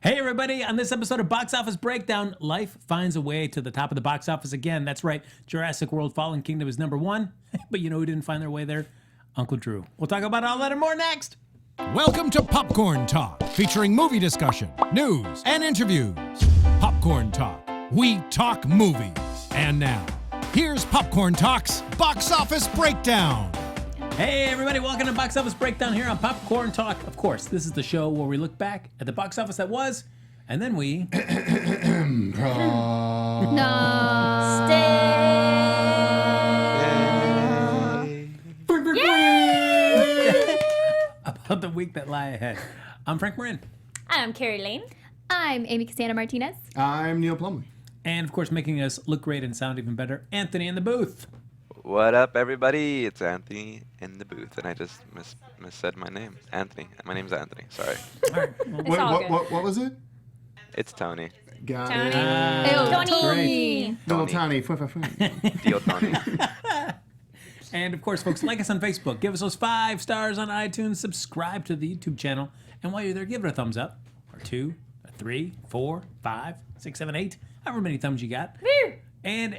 Hey everybody, on this episode of Box Office Breakdown, life finds a way to the top of the box office again. That's right, Jurassic World Fallen Kingdom is number one, but you know who didn't find their way there? Uncle Drew. We'll talk about all that and more next. Welcome to Popcorn Talk, featuring movie discussion, news, and interviews. Popcorn Talk, we talk movies. And now, here's Popcorn Talk's Box Office Breakdown. Hey everybody, welcome to Box Office Breakdown here on Popcorn Talk. Of course, this is the show where we look back at the box office that was, and then we... about the week that lie ahead. I'm Frank Moran. I'm Kari Lane. I'm Amy Cassandra Martinez. I'm Neil Plumley. And of course, making us look great and sound even better, Anthony in the booth. What up, everybody? It's Anthony in the booth, and I just missaid my name. Anthony. My name's Anthony. Sorry. All right. Well, What was it? It's Tony. Got Tony. it. Tony. Little Tony. Tony. Deal Tony. And of course, folks, like us on Facebook. Give us those 5 stars on iTunes. Subscribe to the YouTube channel. And while you're there, give it a thumbs up. Or 2, or 3, 4, 5, 6, 7, 8. However many thumbs you got. And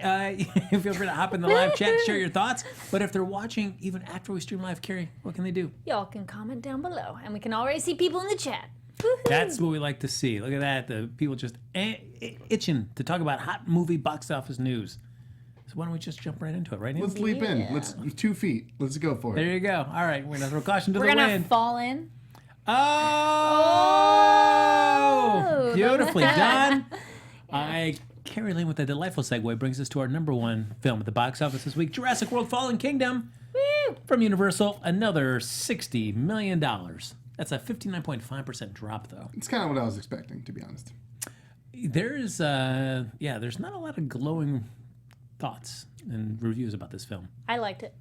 feel free to hop in the live chat, share your thoughts. But if they're watching even after we stream live, Kari, what can they do? Y'all can comment down below, and we can already see people in the chat. Woo-hoo. That's what we like to see. Look at that. The people just itching to talk about hot movie box office news. So why don't we just jump right into it, right now? Let's leap in. Let's 2 feet. Let's go for it. There you go. All right, we're going to throw caution to We're the gonna wind. fall in. Oh! Beautifully done. Kari Lane with a delightful segue brings us to our number one film at the box office this week, Jurassic World Fallen Kingdom. Woo! From Universal, another $60 million. That's a 59.5% drop, though. It's kind of what I was expecting, to be honest. There's not a lot of glowing thoughts and reviews about this film. I liked it.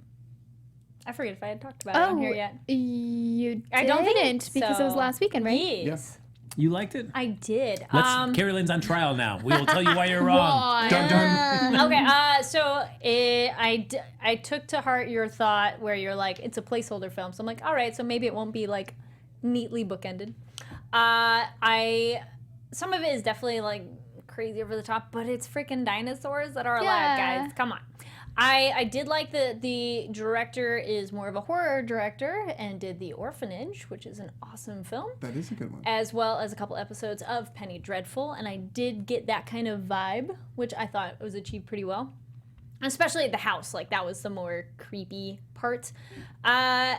I forget if I had talked about it on here yet. You didn't, I don't think because it was last weekend, right? Yes. You liked it? I did. Kari Lane's on trial now. We will tell you why you're wrong. Dun dun. Okay, I took to heart your thought where you're like, it's a placeholder film. So I'm like, all right, so maybe it won't be like neatly bookended. Some of it is definitely like crazy over the top, but it's freaking dinosaurs that are alive, guys. Come on. I did like that the director is more of a horror director and did The Orphanage, which is an awesome film. That is a good one. As well as a couple episodes of Penny Dreadful, and I did get that kind of vibe, which I thought was achieved pretty well. Especially at the house, like that was the more creepy part. I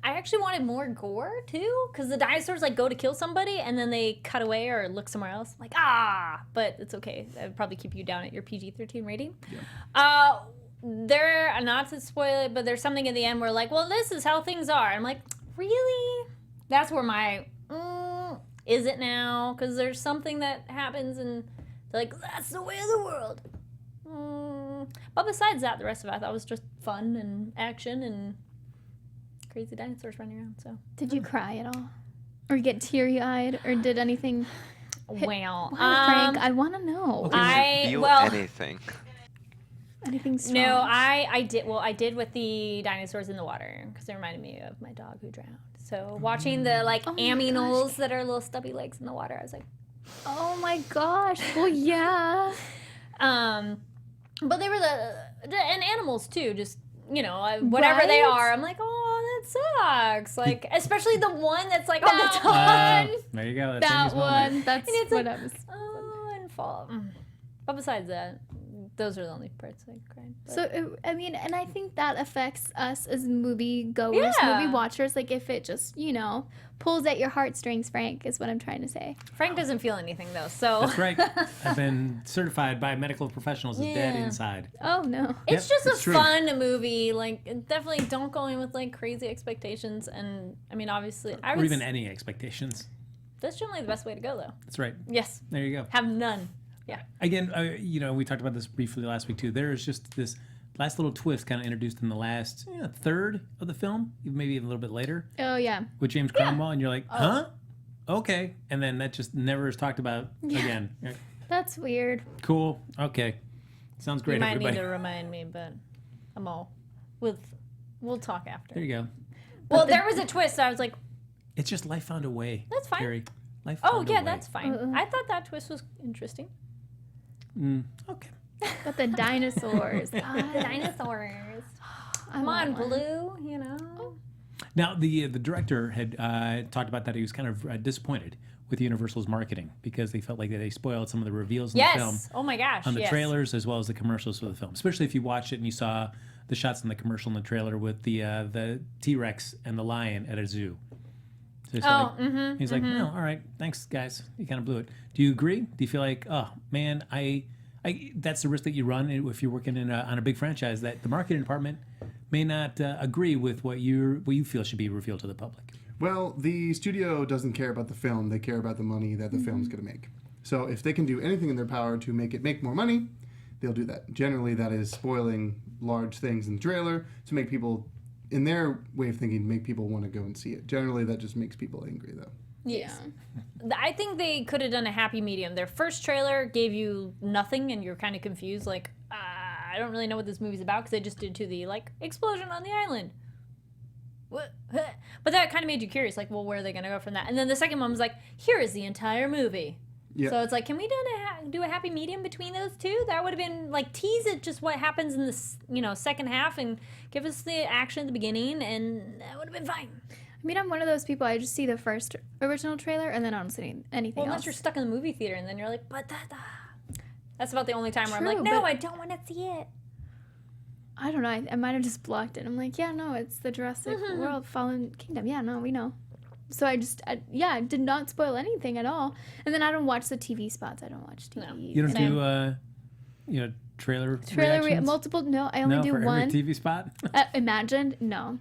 actually wanted more gore too, because the dinosaurs like go to kill somebody and then they cut away or look somewhere else. Like, but it's okay. That would probably keep you down at your PG-13 rating. Yeah. Not to spoil it, but there's something in the end where like, well, this is how things are. I'm like, really? That's where my, is it now? Because there's something that happens and they're like, that's the way of the world. But besides that, the rest of it I thought was just fun and action and crazy dinosaurs running around. So Did you cry at all? Or get teary-eyed? Or did anything... well, Frank, I want to know. Feel anything. Anything strong? No, I did. Well, I did with the dinosaurs in the water because it reminded me of my dog who drowned. So watching the aminals that are little stubby legs in the water, I was like, oh my gosh. Well, yeah. But they were and animals too. Just whatever they are. I'm like, oh, that sucks. Like, especially the one that's like on the top. There you go. That one. That's and it's what like, I was... and fall. But besides that, those are the only parts I cried. But. So, and I think that affects us as movie goers, movie watchers. Like, if it just, pulls at your heartstrings, Frank, is what I'm trying to say. Frank doesn't feel anything, though, so. That's right. I've been certified by medical professionals as dead inside. Oh, no. It's just a true. fun movie. Like, definitely don't go in with, like, crazy expectations. And, I mean, obviously, Or even any expectations. That's generally the best way to go, though. That's right. Yes. There you go. Have none. Yeah. Again, we talked about this briefly last week, too. There is just this last little twist kind of introduced in the last third of the film, maybe even a little bit later. Oh, yeah. With James Cromwell, and you're like, huh? Okay. And then that just never is talked about again. That's weird. Cool. Okay. Sounds great, You might everybody. need to remind me, but I'm all we'll talk after. There you go. Well, there was a twist. I was like, It's just life found a way. That's fine. Kari. Life Oh, found a yeah, way. that's fine. I thought that twist was interesting. Okay. But the dinosaurs. God. The dinosaurs. I Come on, want one. Blue, you know. Now, the director had talked about that he was kind of disappointed with Universal's marketing because they felt like they spoiled some of the reveals in the film Yes. Oh my gosh. on the yes. trailers as well as the commercials for the film. Especially if you watched it and you saw the shots in the commercial and the trailer with the T-Rex and the lion at a zoo. So it's like, he's like, no, all right, thanks, guys. You kind of blew it. Do you agree? Do you feel like, oh man, I that's the risk that you run if you're working on a big franchise, that the marketing department may not agree with what you feel should be revealed to the public? Well, the studio doesn't care about the film. They care about the money that the film's going to make. So if they can do anything in their power to make it make more money, they'll do that. Generally, that is spoiling large things in the trailer to make people, in their way of thinking, make people want to go and see it. Generally, that just makes people angry, though. Yes. I think they could have done a happy medium. Their first trailer gave you nothing and you're kind of confused, like, I don't really know what this movie's about because they just did to the, like, explosion on the island. What? But that kind of made you curious, like, well, where are they going to go from that? And then the second one was like, here is the entire movie. Yeah. So it's like, can we do a happy medium between those two? That would have been, like, tease it just what happens in the second half and give us the action at the beginning, and that would have been fine. I mean, I'm one of those people, I just see the first original trailer and then I don't see anything Well, unless else. you're stuck in the movie theater and then you're like, but that's about the only time where I'm True, like, no, but- I don't want to see it. I don't know. I might have just blocked it. I'm like, yeah, no, it's the Jurassic World Fallen Kingdom. Yeah, no, we know. So I did not spoil anything at all. And then I don't watch the TV spots. I don't watch TV. No. You don't do trailer reactions? Multiple. No, I only No, do for one. every TV spot. Imagined? No.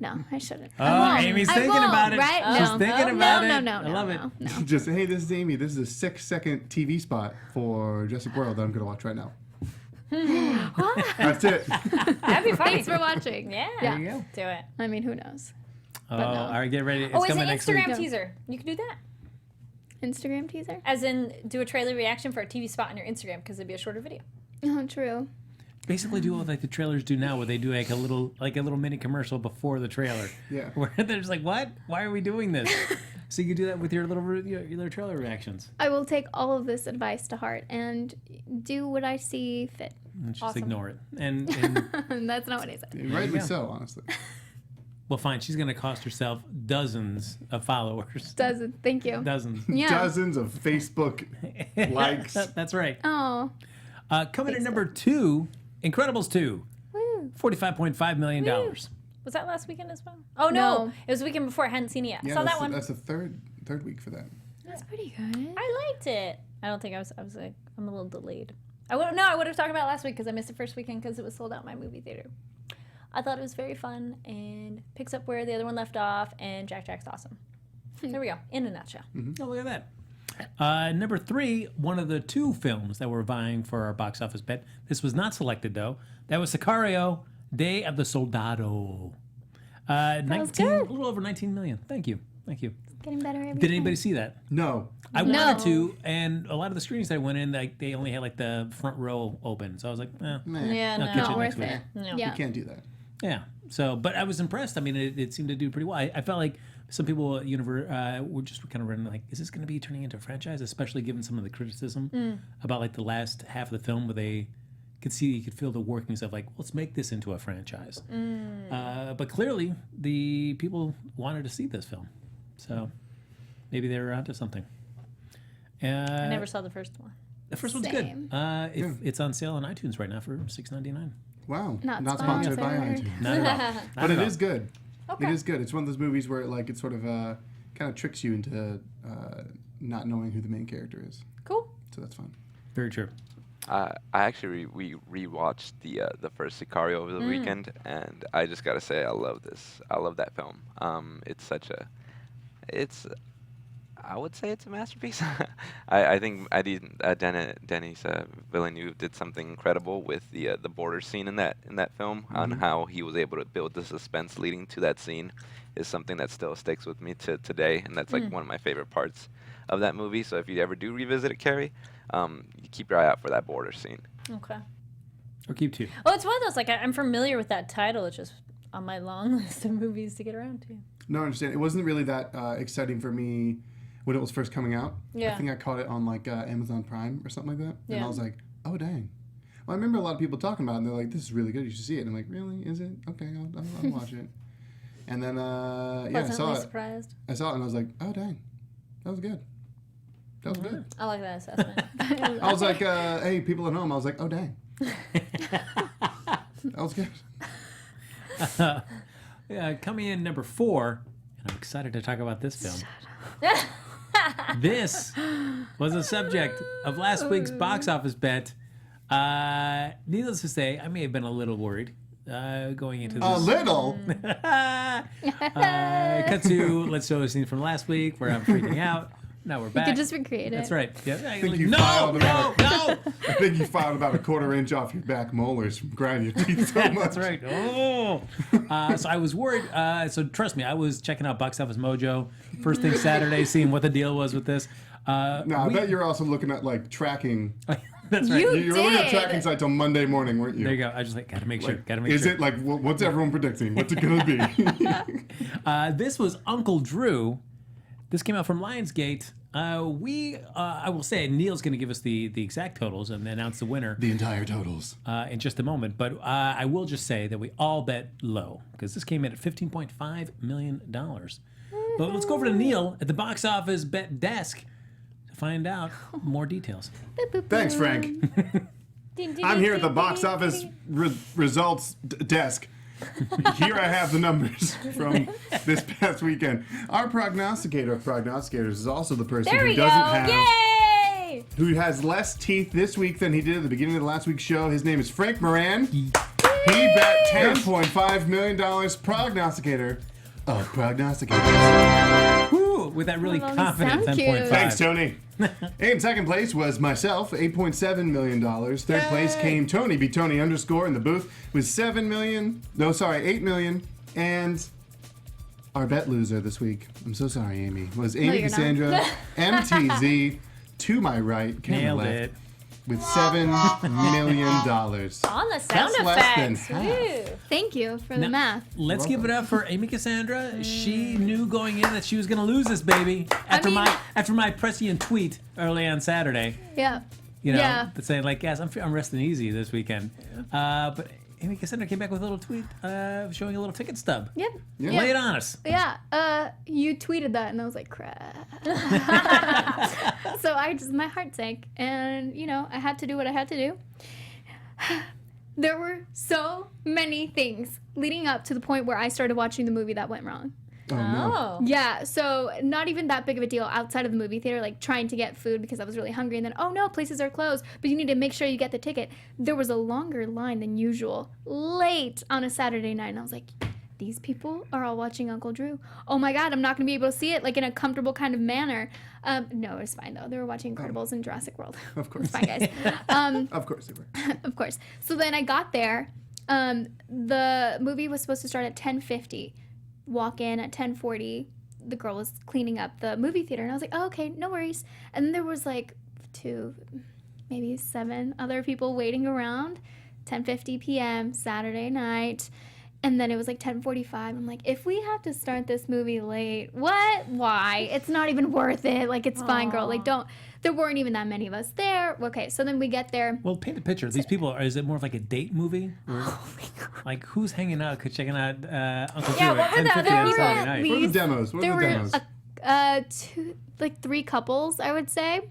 No, I shouldn't. Oh, I won't. Amy's I thinking won't, about it. Right? She's No. thinking no, about no, it. No, I love it. no. Just, hey, this is Amy. This is a 6-second TV spot for Jurassic World that I'm going to watch right now. That's it. That'd be funny. Thanks for watching. Yeah. Yeah. There you go. Do it. I mean, who knows? Oh, no. all right, get ready. It's Oh, is it coming next week. Instagram teaser? You can do that. Instagram teaser? As in, do a trailer reaction for a TV spot on your Instagram because it'd be a shorter video. Oh, true. Basically, do what like the trailers do now, where they do like a little mini commercial before the trailer. Yeah. Where they're just like, "What? Why are we doing this?" So you can do that with your little trailer reactions. I will take all of this advice to heart and do what I see fit. And just Awesome. ignore it. And That's not what I said. Rightly go. so, honestly. well, fine. She's gonna cost herself dozens of followers. Doesn't. Thank you. Dozens. Yeah. Dozens of Facebook likes. That's right. Oh. Coming in at number 2, Incredibles 2, Woo. $45.5 million. Was that last weekend as well? Oh, no. No. It was the weekend before. I hadn't seen it yet. Yeah, Saw that's that one. That's the third week for that. That's pretty good. I liked it. I don't think I was like, I'm a little delayed. I would have talked about it last week because I missed the first weekend because it was sold out in my movie theater. I thought it was very fun and picks up where the other one left off, and Jack's awesome. There we go. In a nutshell. Oh, look at that. Number 3, one of the 2 films that were vying for our box office bet. This was not selected, though. That was Sicario, Day of the Soldado. was 19, a good. little over 19 million. Thank you. Getting better every Did time. anybody see that? No. I No. wanted to, and a lot of the screens that I went in, like they only had like the front row open. So I was like, Nah. Yeah, I'll no. catch Not it worth next week. it. No. Yeah. You can't do that. Yeah. So, but I was impressed. I mean, it seemed to do pretty well. I felt like some people at were just kind of running like, is this going to be turning into a franchise? Especially given some of the criticism about like the last half of the film where they you could feel the workings of like, let's make this into a franchise. But clearly, the people wanted to see this film. So maybe they were onto something. I never saw the first one. The first one's Same. good. It's on sale on iTunes right now for $6.99. Wow. Not sponsored by sponsored. iTunes. Not at all. But it is good. Okay. It is good. It's one of those movies where it sort of kind of tricks you into not knowing who the main character is. Cool. So that's fun. Very true. I actually we rewatched the first Sicario over the weekend, and I just gotta say I love this. I love that film. I would say it's a masterpiece. I think Denis Villeneuve did something incredible with the border scene in that film, on how he was able to build the suspense leading to that scene is something that still sticks with me to today, and that's like one of my favorite parts of that movie. So if you ever do revisit it, Kari, you keep your eye out for that border scene. Okay. Or keep 2. Oh, it's one of those, like, I'm familiar with that title. It's just on my long list of movies to get around to. No, I understand. It wasn't really that exciting for me. when it was first coming out. Yeah. I think I caught it on like Amazon Prime or something like that. And Yeah. I was like, oh dang. Well, I remember a lot of people talking about it, and they're like, this is really good. You should see it. And I'm like, really? Is it? Okay, I'll watch it. And then I saw Pleasantly it. surprised. I saw it and I was like, oh dang, that was good. That was good. I like that assessment. I was like, hey, people at home. I was like, oh dang, that was good. Coming in number 4, and I'm excited to talk about this film. This was the subject of last week's box office bet. Needless to say, I may have been a little worried going into this. A little. Cut to let's show a scene from last week where I'm freaking out. Now we're You back. could just recreate it. That's right. Yeah. I think you filed about I think you filed about a quarter inch off your back molars from grinding your teeth so much. That's right. Oh. So I was worried. So trust me, I was checking out Box Office Mojo first thing Saturday, seeing what the deal was with this. Now, I bet you're also looking at like tracking. That's right. You You were looking at did. tracking site till Monday morning, weren't you? There you go. I was just like, gotta make sure. Like, Gotta make is sure. it like what's everyone predicting? What's it gonna be? This was Uncle Drew. This came out from Lionsgate. I will say, Neil's going to give us the exact totals and announce the winner The entire totals. in just a moment. But I will just say that we all bet low because this came in at $15.5 million. But let's go over to Neil at the box office bet desk to find out more details. Thanks, Frank. I'm here at the box office results desk. Here I have the numbers from this past weekend. Our prognosticator of prognosticators is also the person There who we go. doesn't have, Yay! who has less teeth this week than he did at the beginning of the last week's show. His name is Frank Moran. He bet $10.5 million. Prognosticator of prognosticators. Woo, with that really Well, confident sound 10.5. cute. Thanks, Tony. In second place was myself, $8.7 million. Third place came Tony, be Tony _ in the booth with $8 million. And our bet loser this week, I'm so sorry, Amy, was Amy you're not. Cassandra, MTZ, to my right, camera Nailed left, it. with $7 million. On the sound That's less than effects. half. Woo. Thank you for the Now, math. Let's give it up for Amy Cassandra. She knew going in that she was going to lose this baby after my prescient tweet early on Saturday. Yeah. You know, Yeah. saying like, "Guys, I'm resting easy this weekend." But Amy Cassandra came back with a little tweet showing a little ticket stub. Yep. Yeah. Lay it on us. Yeah, you tweeted that, and I was like, crap. So my heart sank, and I had to do what I had to do. There were so many things leading up to the point where I started watching the movie that went wrong. Oh, no. Oh. Yeah, so not even that big of a deal outside of the movie theater, like trying to get food because I was really hungry, and then, oh no, places are closed, but you need to make sure you get the ticket. There was a longer line than usual, late on a Saturday night, and I was like, these people are all watching Uncle Drew. Oh my God, I'm not going to be able to see it like in a comfortable kind of manner. No, it was fine though. They were watching Incredibles and Jurassic World. Of course. It's fine, guys. Of course they were. Of course. So then I got there. The movie was supposed to start at 10:50. Walk in at 10:40. The girl was cleaning up the movie theater, and I was like, oh, okay, no worries. And then there was like 2, maybe 7 other people waiting around. 10:50 p.m. Saturday night. And then it was like 10:45. I'm like, if we have to start this movie late, what? Why? It's not even worth it. Like, it's fine, girl. Like, don't. There weren't even that many of us there. Okay, so then we get there. Well, paint a picture. These people, is it more of like a date movie? Or, Oh my God. like, who's hanging out, checking out Uncle Drew Yeah, at what were the 10:50 other on people? Saturday night? What are the demos? What There are the were demos? 3 couples, I would say.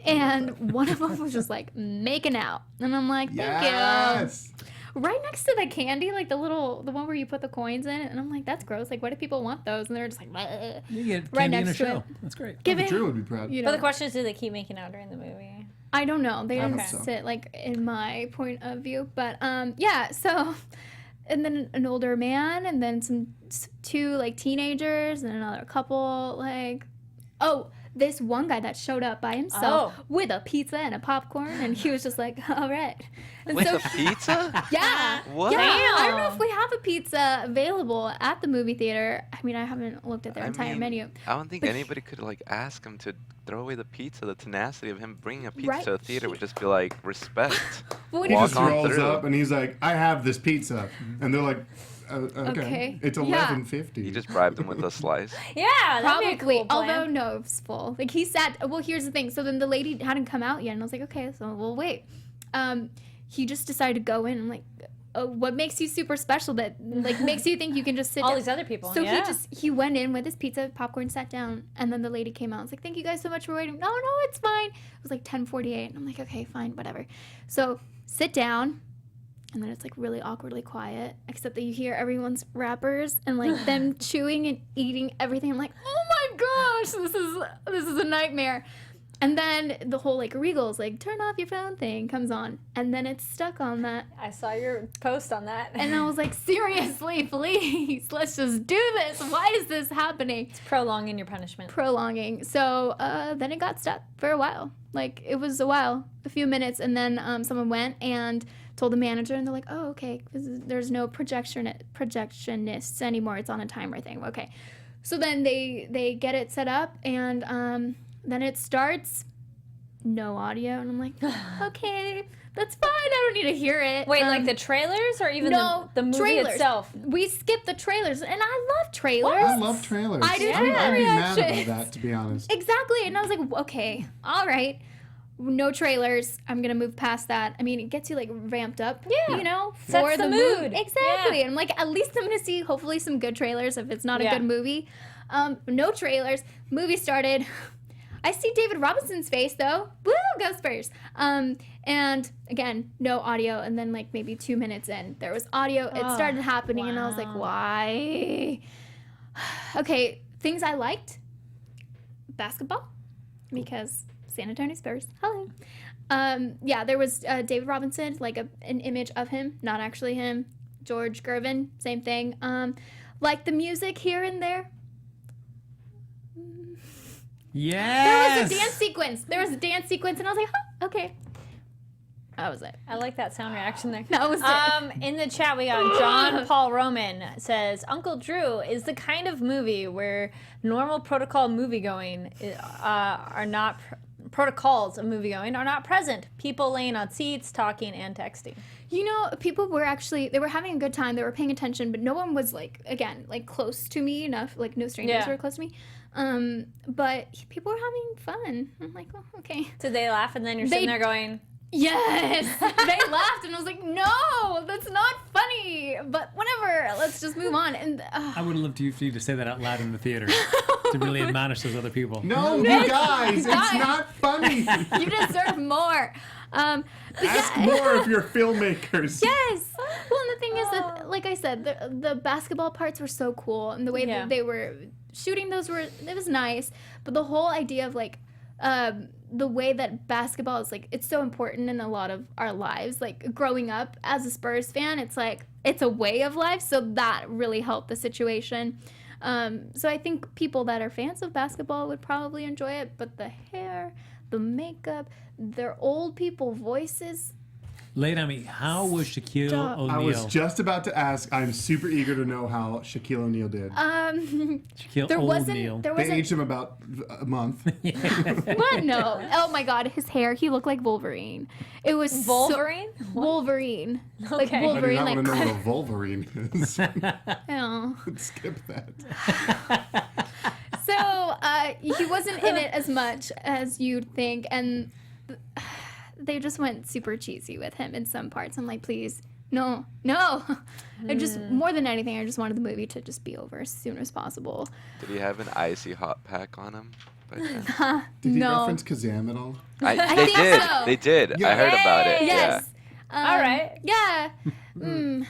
And one of them was just like making out. And I'm like, thank you. Yes. Right next to the candy, like the one where you put the coins in. And I'm like, that's gross. Like, why do people want those? And they're just like, bleh. You get Right candy in a next to show. it. That's great. Give it. Drew would be proud. You But know, the question is, do they keep making out during the movie? I don't know. They didn't hope so. sit like in my point of view. But yeah, so and then an older man and then 2 like teenagers and another couple like this one guy that showed up by himself with a pizza and a popcorn, and he was just like, all right. And With so a pizza? yeah. What? Yeah, I don't know Damn. if we have a pizza available at the movie theater. I mean, I haven't looked at their entire menu. I don't think But anybody could like ask him to throw away the pizza. The tenacity of him bringing a pizza Right. to a theater would just be like respect. But what He if Walk just on rolls through. up and he's like, I have this pizza. And they're like, Okay. It's Yeah. $11.50. You just bribed him with a slice. Yeah, that'd be a Probably. cool plan. Although no, it was full. Like he sat. Well, here's the thing. So then the lady hadn't come out yet, and I was like, okay, so we'll wait. He just decided to go in. I'm like, what makes you super special that like makes you think you can just sit all down? these other people. So yeah. he went in with his pizza, popcorn, sat down, and then the lady came out. I was like, thank you guys so much for waiting. No, it's fine. It was like 10:48, and I'm like, okay, fine, whatever. So sit down, and then it's like really awkwardly quiet, except that you hear everyone's wrappers and like them chewing and eating everything. I'm like, oh my gosh, this is a nightmare. And then the whole like Regal's like turn off your phone thing comes on, and then it's stuck on that. I saw your post on that. And I was like, seriously, please, let's just do this. Why is this happening? It's prolonging your punishment. Prolonging. So then it got stuck for a while. Like it was a few minutes, and then someone went and told the manager, and they're like, oh, okay, there's no projectionists anymore. It's on a timer thing. Okay. So then they get it set up, and then it starts, no audio, and I'm like, okay, that's fine. I don't need to hear it. Wait, like the trailers or even the movie trailers. itself? We skipped the trailers, and I love trailers. I love trailers. I do too. I'd be mad Reactions. about that, to be honest. Exactly, and I was like, okay, all right. No trailers. I'm gonna move past that. I mean, it gets you like ramped up, Yeah. you know, Sets for the mood. mood. Exactly. Yeah. And I'm like, at least I'm gonna see hopefully some good trailers if it's not a Yeah. good movie. No trailers. Movie started. I see David Robinson's face though. Woo, go Spurs. And again, no audio. And then like maybe 2 minutes in, there was audio. It started happening, and I was like, why? Okay, things I liked. Basketball, because San Antonio Spurs. Hello. Yeah, there was David Robinson, like an image of him, not actually him. George Gervin, same thing. Like the music here and there. Yes. There was a dance sequence, and I was like, huh, okay. That was it. I like that sound reaction there. That was it. In the chat, we got John Paul Roman says, Uncle Drew is the kind of movie where normal protocol moviegoing are not protocols of moviegoing are not present. People laying on seats, talking, and texting. You know, people were they were having a good time. They were paying attention, but no one was like close to me enough. Like no strangers were close to me. But people were having fun. I'm like, oh, okay. Did they laugh? And then you're sitting there going, yes. They laughed, and I was like, no, that's not funny. But whatever, let's just move on. And I would have loved for you to say that out loud in the theater to really admonish those other people. No, you guys, it's not funny. you deserve more. Ask more of your filmmakers. Yes. Well, and the thing is that, like I said, the basketball parts were so cool, and the way that they were shooting it was nice. But the whole idea of like the way that basketball is like, it's so important in a lot of our lives. Like growing up as a Spurs fan, it's like it's a way of life. So that really helped the situation. So I think people that are fans of basketball would probably enjoy it. But the hair, the makeup, their old people voices. Lay it on me. How was Shaquille Stop. O'Neal? I was just about to ask. I'm super eager to know how Shaquille O'Neal did. Shaquille There O'Neal. wasn't. They aged him about a month. What? No. Oh my God, his hair. He looked like Wolverine. It was Wolverine? Wolverine. Like Okay. I do Wolverine. not Like. want to know what a Wolverine is. Oh. Skip that. So he wasn't in it as much as you'd think, and they just went super cheesy with him in some parts. I'm like, please, no. I just, more than anything, I just wanted the movie to just be over as soon as possible. Did he have an icy hot pack on him? Did he No. reference Kazam at all? They think did. so. They did. Yeah. I heard about it. Yes. All right. Yeah. And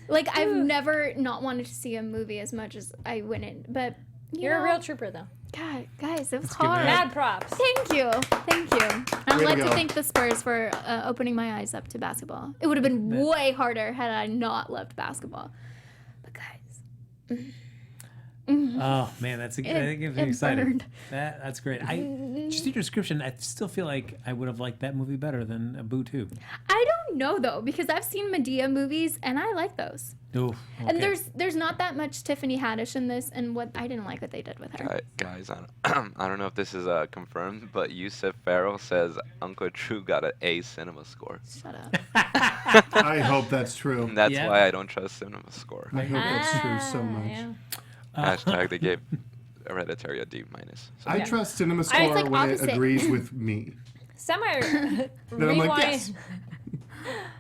like I've never not wanted to see a movie as much as I went in, but You're a real trooper, though. God, guys, it was give it hard. up. Mad props. Thank you. I'd Way to like to go. thank the Spurs for opening my eyes up to basketball. It would have been way harder had I not loved basketball. But guys, Oh man, that gives me it excited. burned. That's great. Just your description, I still feel like I would have liked that movie better than Boo 2. I don't don't know though, because I've seen Medea movies and I like those. Ooh, And okay. there's not that much Tiffany Haddish in this, and what I didn't like what they did with her. Guys, I don't know if this is confirmed, but Yusuf Farrell says Uncle Drew got an A cinema score. Shut up. I hope that's true. And that's Yeah. why I don't trust cinema score. I hope that's true so much. Yeah. Hashtag they gave Hereditary a D-. So I trust Cinema I was Score like when opposite. it agrees with me. Semi Then I'm rewind. like, yes.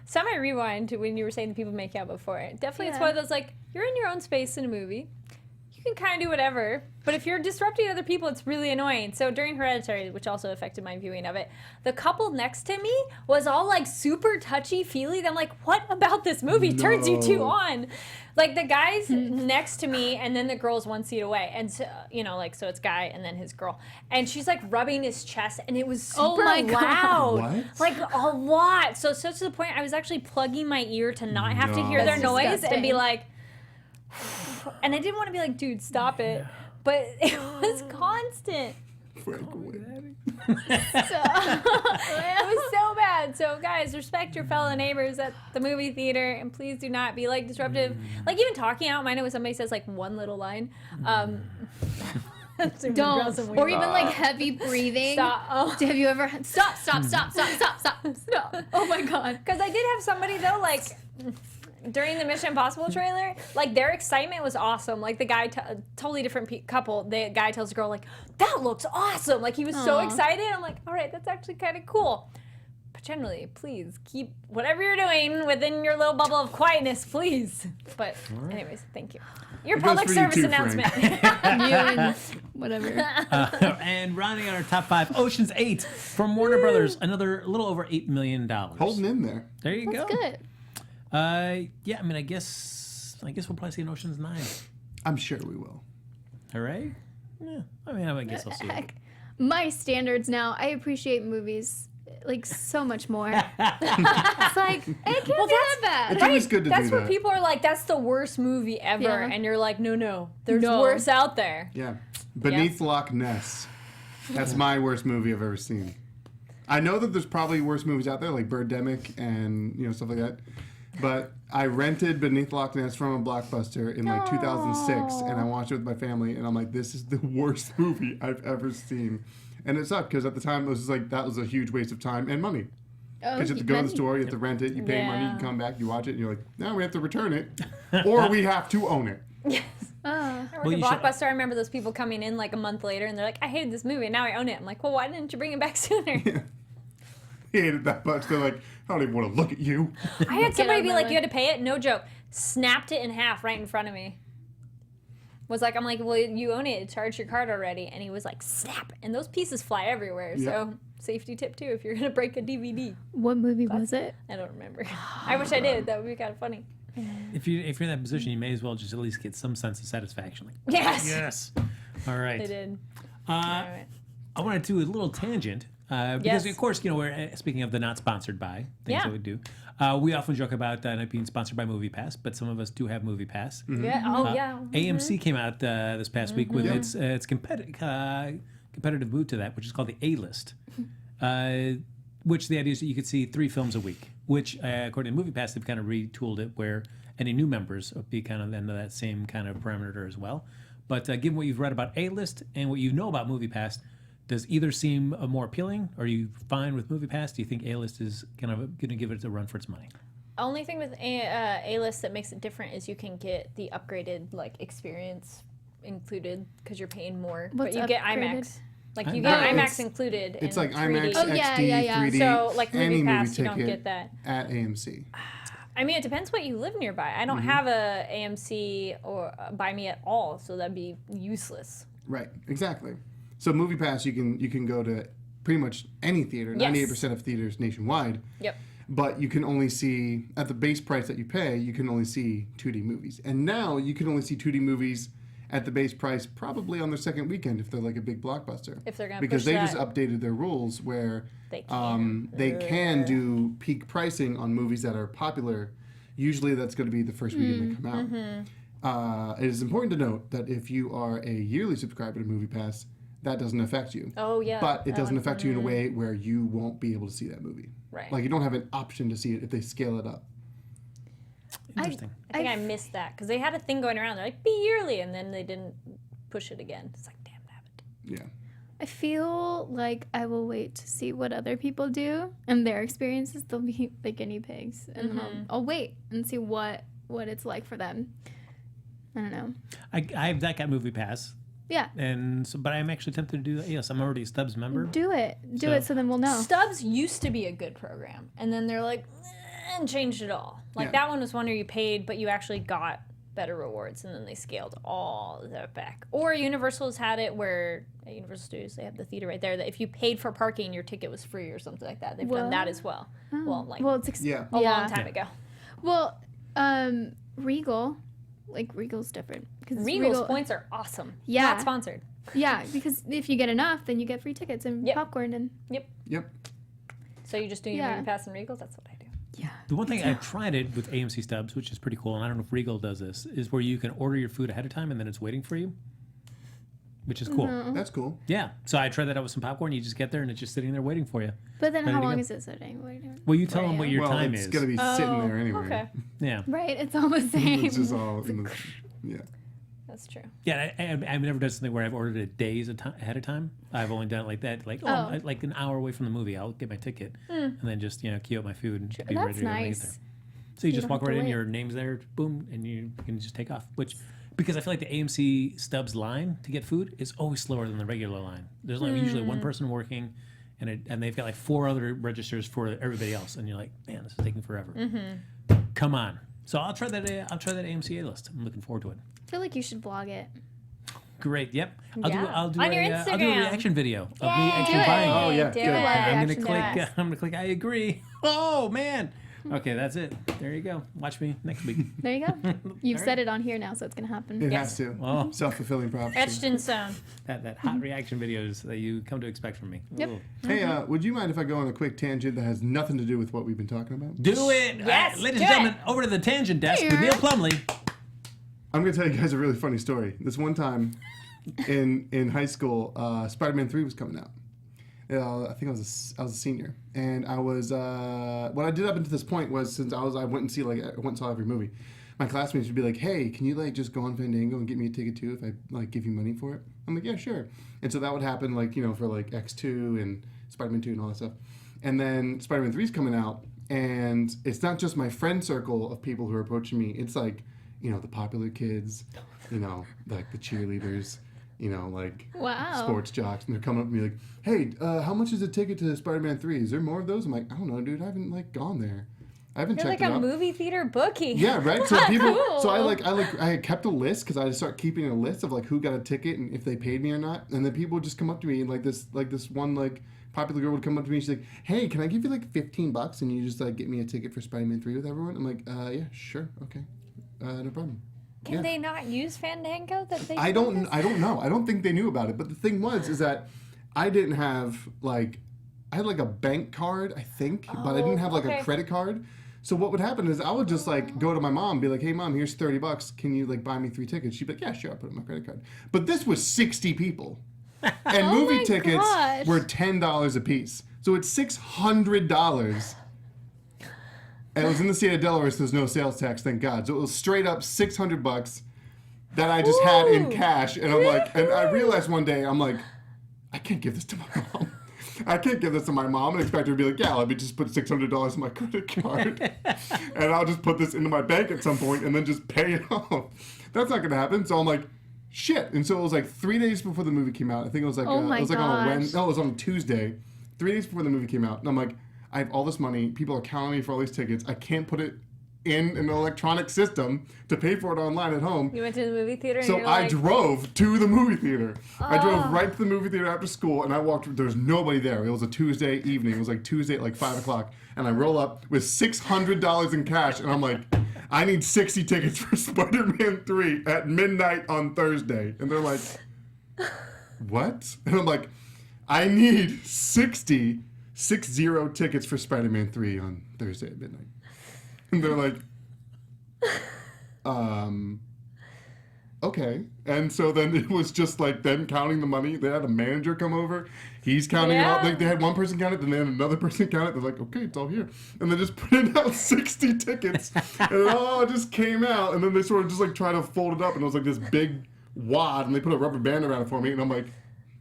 Semi rewind to when you were saying people make out before. Definitely, it's Yeah. one of those like you're in your own space in a movie. You can kind of do whatever, but if you're disrupting other people, it's really annoying. So during Hereditary, which also affected my viewing of it, the couple next to me was all like super touchy-feely. I'm like, what about this movie turns you two No. on? Like the guy's next to me, and then the girl's one seat away, and so, you know, like so it's guy and then his girl, and she's like rubbing his chest, and it was super Oh my God. loud, What? like a lot. So such to the point I was actually plugging my ear to not have to hear No. their That's noise and disgusting. be like. And I didn't want to be like, dude, stop it. But it was constant. Frank away. It was so bad. So, guys, respect your fellow neighbors at the movie theater, and please do not be like disruptive. Like even talking out, mind it when somebody says like one little line. Super Don't. gross and Or weird. even like heavy breathing. Stop. Oh. Have you ever stop? Stop. Oh my God. Because I did have somebody though, like during the Mission Impossible trailer, like their excitement was awesome. Like the guy, totally different couple. The guy tells the girl like, "That looks awesome!" Like he was so Aw. excited. I'm like, all right, that's actually kind of cool. But generally, please keep whatever you're doing within your little bubble of quietness, please. But anyways, thank you. Your It goes public for you service too, announcement. You and whatever. And rounding out our top 5, Ocean's 8 from Warner Brothers, another little over $8 million. Holding in there. There you That's go. good. Yeah, I mean, I guess we'll probably see an Ocean's 9. I'm sure we will. All right. Yeah, I mean, I guess I'll see it. Heck, my standards now, I appreciate movies like so much more. It's like, it can't be that bad. It's always good to That's do where that. people are like, that's the worst movie ever. Yeah. And you're like, no, there's No. worse out there. Yeah. Beneath Loch Ness. That's my worst movie I've ever seen. I know that there's probably worse movies out there, like Birdemic and stuff like that. But I rented Beneath Loch Ness from a Blockbuster in like 2006, and I watched it with my family, and I'm like, this is the worst movie I've ever seen. And it sucked because at the time it was just like that was a huge waste of time and money. Because you have to go to the store, you have to rent it, you pay money, you come back, you watch it, and you're like, now we have to return it, or we have to own it. I worked Well, at you should- Blockbuster. I remember those people coming in like a month later, and they're like, I hated this movie, and now I own it. I'm like, well, why didn't you bring it back sooner? They hated that much. They're like, I don't even want to look at you. I had somebody out be of my like, way. you had to pay it? No joke. Snapped it in half right in front of me. I'm like, well, you own it. Charge your card already. And he was like, snap. And those pieces fly everywhere. Yeah. So safety tip too if you're going to break a DVD. What movie was it? I don't remember. I wish I did. That would be kind of funny. If you're in that position, you may as well just at least get some sense of satisfaction. Like, Yes. yes. All right. They did. Uh, All right. I want to do a little tangent because, Yes. of course, we're speaking of the not sponsored by things Yeah. that we do. We often joke about not being sponsored by MoviePass, but some of us do have MoviePass. Yeah. Oh, yeah. AMC came out this past week with its competitive boot to that, which is called the A-List, which the idea is that you could see 3 films a week, which, according to MoviePass, they've kind of retooled it where any new members would be kind of into that same kind of parameter as well. But given what you've read about A-List and what you know about MoviePass, does either seem more appealing? Are you fine with MoviePass? Do you think A-List is kind of going to give it a run for its money? Only thing with A-List that makes it different is you can get the upgraded experience included because you're paying more. What's but you get upgraded? IMAX. Like you get Oh, IMAX included. It's in like IMAX, 3D. Oh, yeah, XD, yeah, yeah. 3D, So, like, any MoviePass, movie you don't ticket get that. at AMC. I mean, it depends what you live nearby. I don't have a AMC or by me at all, so that'd be useless. Right, exactly. So MoviePass, you can go to pretty much any theater, Yes. 98% of theaters nationwide. Yep. But you can only see, at the base price that you pay, you can only see 2D movies. And now you can only see 2D movies at the base price probably on their second weekend if they're like a big blockbuster. If they're gonna because push they that. just updated their rules where They can. they can do peak pricing on movies that are popular. Usually that's going to be the first weekend they come out. Mm-hmm. It is important to note that if you are a yearly subscriber to MoviePass, that doesn't affect you. Oh, yeah. But it that doesn't one. affect you in a way where you won't be able to see that movie. Right. Like, you don't have an option to see it if they scale it up. Interesting. I think I missed that because they had a thing going around. They're like, be yearly, and then they didn't push it again. It's like, damn it. Yeah. I feel like I will wait to see what other people do and their experiences. They'll be like guinea pigs, and then I'll wait and see what it's like for them. I don't know. I've that got Movie Pass, Yeah, and so, but I'm actually tempted to do that. Yes, I'm already a Stubbs member. do it So- so then we'll know. Stubbs used to be a good program, and then they're like, and changed it all. Like Yeah. that one was one where you paid, but you actually got better rewards, and then they scaled all of that back. Or Universal's had it where at Universal Studios they have the theater right there that if you paid for parking, your ticket was free or something like that. They've done that as well. Well, like Well, it's Yeah. a long time ago. Well, Regal, like Regal's different because Regal's points are awesome. Yeah. Not sponsored. Yeah, because if you get enough, then you get free tickets and Yep. popcorn and Yep. So you just do your Yeah. movie pass and Regals. That's what I do. yeah. The one thing I tried it with AMC Stubbs, which is pretty cool, and I don't know if Regal does this, is where you can order your food ahead of time and then it's waiting for you, which is cool. That's cool. Yeah. So I tried that out with some popcorn. You just get there and it's just sitting there waiting for you. But then Ready how to long go. is it sitting? Waiting? Well, you tell them what your well, time it's is. going to be sitting there anyway. Okay. Yeah. Right, it's all the same. It's just all in the, yeah. That's true. Yeah, I've never done something where I've ordered it days ahead of time. I've only done it like that, like like an hour away from the movie. I'll get my ticket and then just queue up my food and be ready That's to go when I get nice. there. So you just don't walk have to right in, wait. your name's there, boom, and you can just take off. Which, because I feel like the AMC Stubbs line to get food is always slower than the regular line. There's like usually one person working, and they've got like 4 other registers for everybody else, and you're like, man, this is taking forever. Come on. So I'll try that. I'll try that AMC A list. I'm looking forward to it. I feel like you should blog it. Great. Yep. Yeah. I'll do On your I'll do a Instagram. reaction video of me actually Do it. buying. Oh, yeah, Do good. it. I'm gonna Reaction click. videos. I'm gonna click. I agree. Oh man. Okay, that's it. There you go. Watch me next week. There you go. You've said it on here now, so it's gonna happen. It Yes. has to. Oh. Self-fulfilling prophecy. Etched in stone. that hot reaction videos that you come to expect from me. Yep. Ooh. Hey, would you mind if I go on a quick tangent that has nothing to do with what we've been talking about? Do it. Yes, ladies do and gentlemen, it. over to the tangent desk with Neil Plumley. I'm going to tell you guys a really funny story. This one time in high school, Spider-Man 3 was coming out. I think I was a senior, and I was what I did up until this point was since I went and saw every movie. My classmates would be like, "Hey, can you like just go on Fandango and get me a ticket too if I like give you money for it?" I'm like, "Yeah, sure." And so that would happen like for like X2 and Spider-Man 2 and all that stuff. And then Spider-Man 3 is coming out, and it's not just my friend circle of people who are approaching me. It's like the popular kids, like the cheerleaders. Like Wow. sports jocks, and they're coming up to me like, "Hey, how much is a ticket to Spider-Man 3? Is there more of those?" I'm like, "I don't know, dude. I haven't like gone there. I haven't You're checked like it a out." movie theater bookie. Yeah, right. So people, Cool. so I kept a list because I start keeping a list of like who got a ticket and if they paid me or not, and then people would just come up to me and like this one like popular girl would come up to me. She's like, "Hey, can I give you like $15 and you just like get me a ticket for Spider-Man 3 with everyone?" I'm like, "Yeah, sure, okay, no problem." Can they not use Fandango? That they I do don't know. I don't think they knew about it. But the thing is that I didn't have I had like a bank card, I think, but I didn't have like okay. a credit card. So what would happen is I would just like go to my mom and be like, "Hey mom, here's $30. Can you like buy me 3 tickets?" She'd be like, "Yeah, sure, I'll put it on my credit card." But this was 60 people. And movie my tickets gosh. were $10 a piece. So it's $600. And it was in the state of Delaware, so there's no sales tax, thank God. So it was straight up $600 that I just had in cash. And I'm like, and I realized one day, I'm like, I can't give this to my mom. I can't give this to my mom and expect her to be like, "Yeah, let me just put $600 in my credit card. And I'll just put this into my bank at some point and then just pay it off." That's not going to happen. So I'm like, shit. And so it was like 3 days before the movie came out. I think it was like, Oh my it was like on a gosh. Wednesday. No, it was on a Tuesday. 3 days before the movie came out. And I'm like, I have all this money. People are counting me for all these tickets. I can't put it in an electronic system to pay for it online at home. You went to the movie theater and So you're I like, drove to the movie theater. I drove right to the movie theater after school, and I walked. There was nobody there. It was a Tuesday evening. It was like Tuesday at like 5 o'clock, and I roll up with $600 in cash, and I'm like, "I need 60 tickets for Spider-Man 3 at midnight on Thursday," and they're like, "What?" And I'm like, "I need 60 tickets for Spider-Man 3 on Thursday at midnight," and they're like, okay. And so then it was just like them counting the money. They had a manager come over. He's counting it all. Like they had one person count it, then they had another person count it. They're like, okay, it's all here. And they just printed out 60 tickets. And it all just came out. And then they sort of just like try to fold it up. And it was like this big wad. And they put a rubber band around it for me. And I'm like,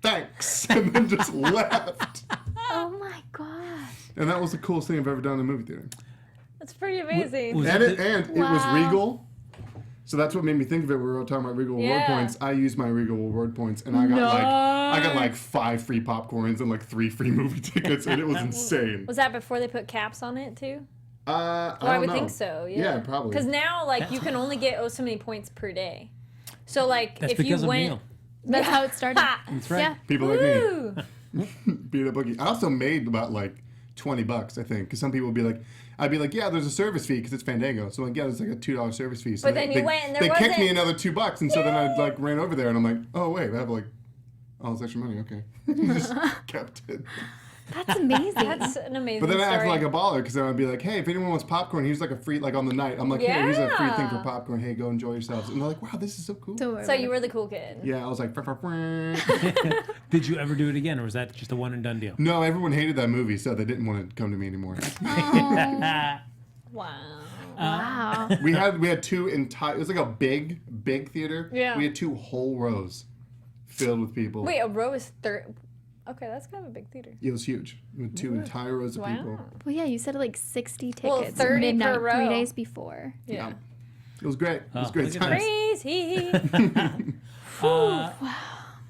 thanks. And then just left. Oh my gosh. And that was the coolest thing I've ever done in a movie theater. That's pretty amazing. And it was Regal. So that's what made me think of it. We were talking about Regal reward points. I used my Regal reward points, and I got like 5 free popcorns and like 3 free movie tickets, and it was insane. Was that before they put caps on it too? I would know. think so. Yeah, probably. Because now, like, you can only get so many points per day. So, like, That's if you because of went, Neil. That's how it started. That's right. Yeah. People like Woo! me beat a bookie. I also made about like $20, I think, because some people would be like, I'd be like, yeah, there's a service fee because it's Fandango. So like, yeah, there's like a $2 service fee. So But then you went and there they kicked wasn't. me another $2, and so then I like ran over there and I'm like, oh wait, I have like all this extra money. Okay, just kept it. That's amazing. That's an amazing But then I story. acted like a baller because then I'd be like, hey, if anyone wants popcorn, here's like a free, like on the night. I'm like, hey, here's a free thing for Yeah. popcorn. Hey, go enjoy yourselves. And they're like, wow, this is so cool. Don't worry So about you it. were the cool kid. Yeah, I was like, Did you ever do it again, or was that just a one and done deal? no, everyone hated that movie, so they didn't want to come to me anymore. Wow. Wow. we had 2 entire. It was like a big theater. Yeah. We had 2 whole rows filled with people. Wait, a row is Okay, that's kind of a big theater. It was huge. With 2 entire rows of people. Wow. Well, yeah, you said like 60 tickets. Well, 30 per midnight, row. 3 days before. Yeah. It was great. It was great look at times. Crazy.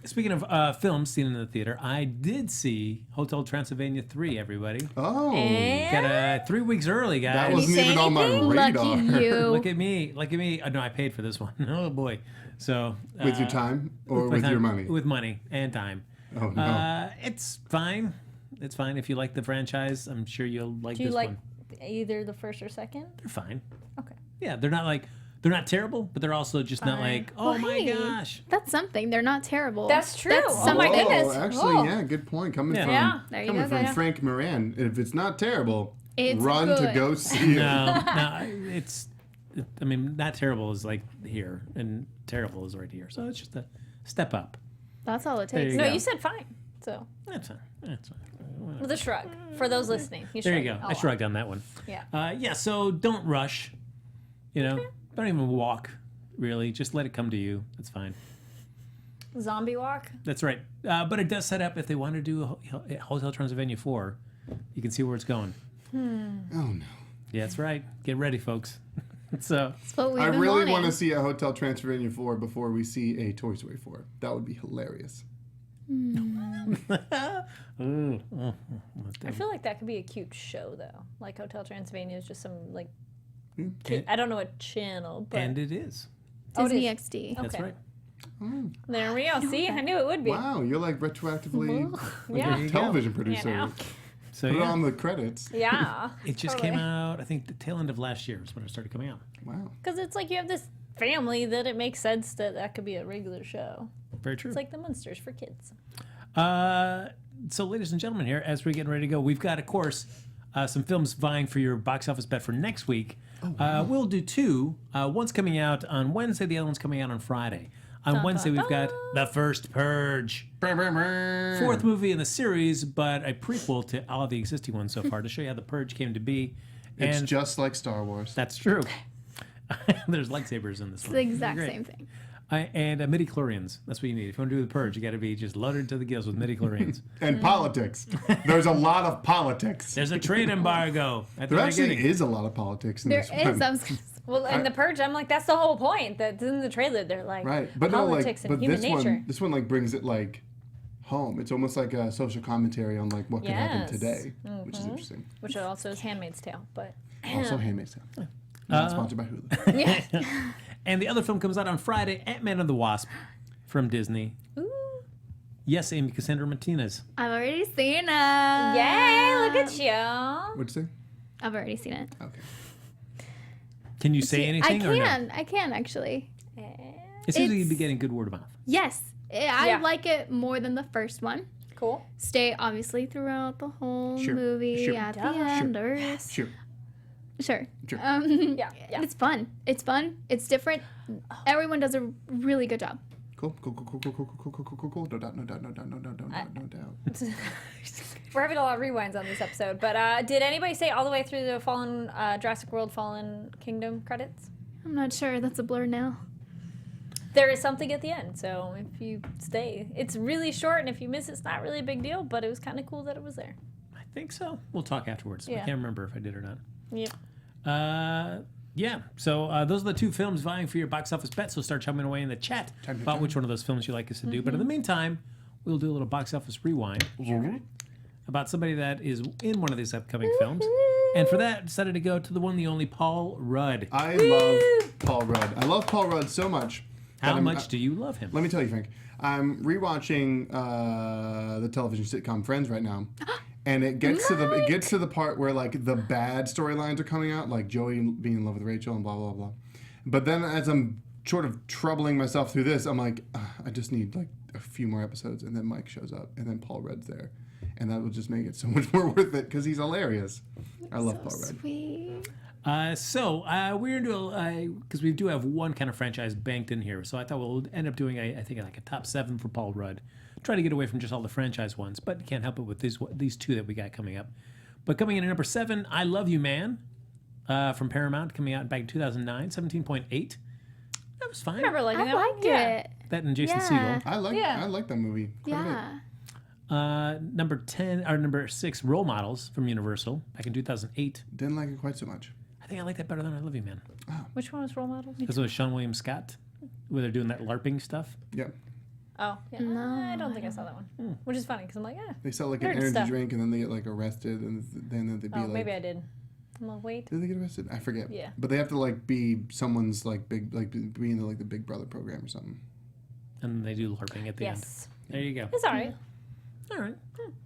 Speaking of films seen in the theater, I did see Hotel Transylvania 3, everybody. Oh, And Got 3 weeks early, guys. that wasn't say even on my anything? radar. Lucky you. Look at me. Look at me. Oh, no, I paid for this one. Oh, boy. So With your time or my with your time- money? With money and time. Oh no. It's fine. It's fine. If you like the franchise, I'm sure you'll like Do you this like one. either the first or second? They're fine. Okay. Yeah, they're not terrible, but they're also just not Fine. like, oh Well, my hey, gosh. That's something. They're not terrible. That's true. That's Oh my something. goodness. Actually, Oh. yeah, good point. Coming from Yeah. There you coming go, from yeah. Frank Moran, if it's not terrible, It's run to good. go see it. No, I mean, not terrible is like here, and terrible is right here. So it's just a step up. That's all it There takes. you No, go. you said fine. So That's fine. That's fine. with a shrug for those listening. There you go. shrugged. I shrugged on that one. Yeah. Yeah, so don't rush. You know, don't even walk, really. Just let it come to you. That's fine. Zombie walk. That's right. But it does set up if they want to do a Hotel Transylvania 4, you can see where it's going. Oh no. Yeah, that's right. Get ready, folks. So, That's what we've I been really wanting. want to see a Hotel Transylvania 4 before we see a Toy Story 4. That would be hilarious. I feel like that could be a cute show though. Like Hotel Transylvania is just some like Yeah. kid, I don't know what channel, but and it is. Disney it XD. Oh. That's Okay. right. there we go. See, I knew it would be. Wow, you're like retroactively Yeah. like a television Yeah, producer. now. So Put it yeah, on the credits. Yeah. it just totally. came out. I think the tail end of last year is when it started coming out. Wow. Because it's like you have this family that it makes sense that that could be a regular show. Very true. It's like the Munsters for kids. So, ladies and gentlemen, here as we're getting ready to go, we've got, of course, some films vying for your box office bet for next week. We'll do 2. One's coming out on Wednesday. The other one's coming out on Friday. On Wednesday, we've got The First Purge. 4th movie in the series, but a prequel to all of the existing ones so far to show you how The Purge came to be. It's And just like Star Wars. that's true. There's lightsabers in this It's one. the exact Great. same thing. And midi-chlorians. That's what you need. If you want to do The Purge, you got to be just loaded to the gills with midi-chlorians. And politics. There's a lot of politics. There's a trade embargo at the There actually beginning. is a lot of politics in There this is. one. I was gonna say. Well, in The Purge, I'm like, that's the whole point. That's in the trailer. They're like, Right, but no, like, politics but and human this nature. this one like brings it like home. It's almost like a social commentary on like what could happen Yes. today, which is interesting. Which also is Handmaid's Tale, but Also, Handmaid's Tale. Not sponsored by Hulu. yeah. And the other film comes out on Friday, Ant-Man and the Wasp from Disney. Ooh. Yes, Amy Cassandra Martinez. I've already seen it. Yay! Look at you. What'd you say? I've already seen it. Okay. Can you say anything or no? I can actually. It seems like you'd be getting good word of mouth. Yes, I Yeah. like it more than the first one. Sure. Sure. Yeah. It's fun. It's fun. It's different. Everyone does a really good job. Cool. No doubt. No doubt. We're having a lot of rewinds on this episode, but did anybody say all the way through the Fallen Jurassic World Fallen Kingdom credits? I'm not sure. That's a blur now. There is something at the end, so if you stay, it's really short, and if you miss, it's not really a big deal. But it was kind of cool that it was there. I think so. We'll talk afterwards. I Yeah. can't remember if I did or not. Yep. Yeah. So those are the two films vying for your box office bet. So start chumming away in the chat about which one of those films you like us to do. But in the meantime, we'll do a little box office rewind about somebody that is in one of these upcoming films. And for that, decided to go to the one, the only Paul Rudd. I love Paul Rudd. I love Paul Rudd so much. How much do you love him? Let me tell you, Frank. I'm rewatching the television sitcom Friends right now, and it gets to the part where like the bad storylines are coming out, like Joey being in love with Rachel and blah blah blah. But then as I'm sort of troubling myself through this, I'm like, I just need like a few more episodes, and then Mike shows up, and then Paul Rudd's there, and that will just make it so much more worth it because he's hilarious. I love Paul Rudd. Sweet. We're going to because we do have one kind of franchise banked in here. So I thought we'll end up doing, I think, like a top 7 for Paul Rudd. Try to get away from just all the franchise ones, but can't help it with these two that we got coming up. But coming in at number 7, I Love You Man from Paramount, coming out back in 2009, 17.8. That was fine. I remember liking I that one. liked Yeah. it. That and Jason Yeah. Segel. I like that movie quite a bit. Yeah. Number 6, Role Models from Universal, back in 2008. Didn't like it quite so much. I think I like that better than I Love You Man. Which one was Role Models? This was Sean William Scott, where they're doing that LARPing stuff. Yeah. Oh, yeah. No, I don't think I saw that one. Which is funny because I'm like, They sell like an Nerd energy stuff. drink and then they get like arrested and then they'd be oh, like. maybe I did. I'm like, wait. Did they get arrested? I forget. Yeah. But they have to like be someone's like big like be in the, like the Big Brother program or something. And they do LARPing at the end. Yes. There you go. It's all right. All right.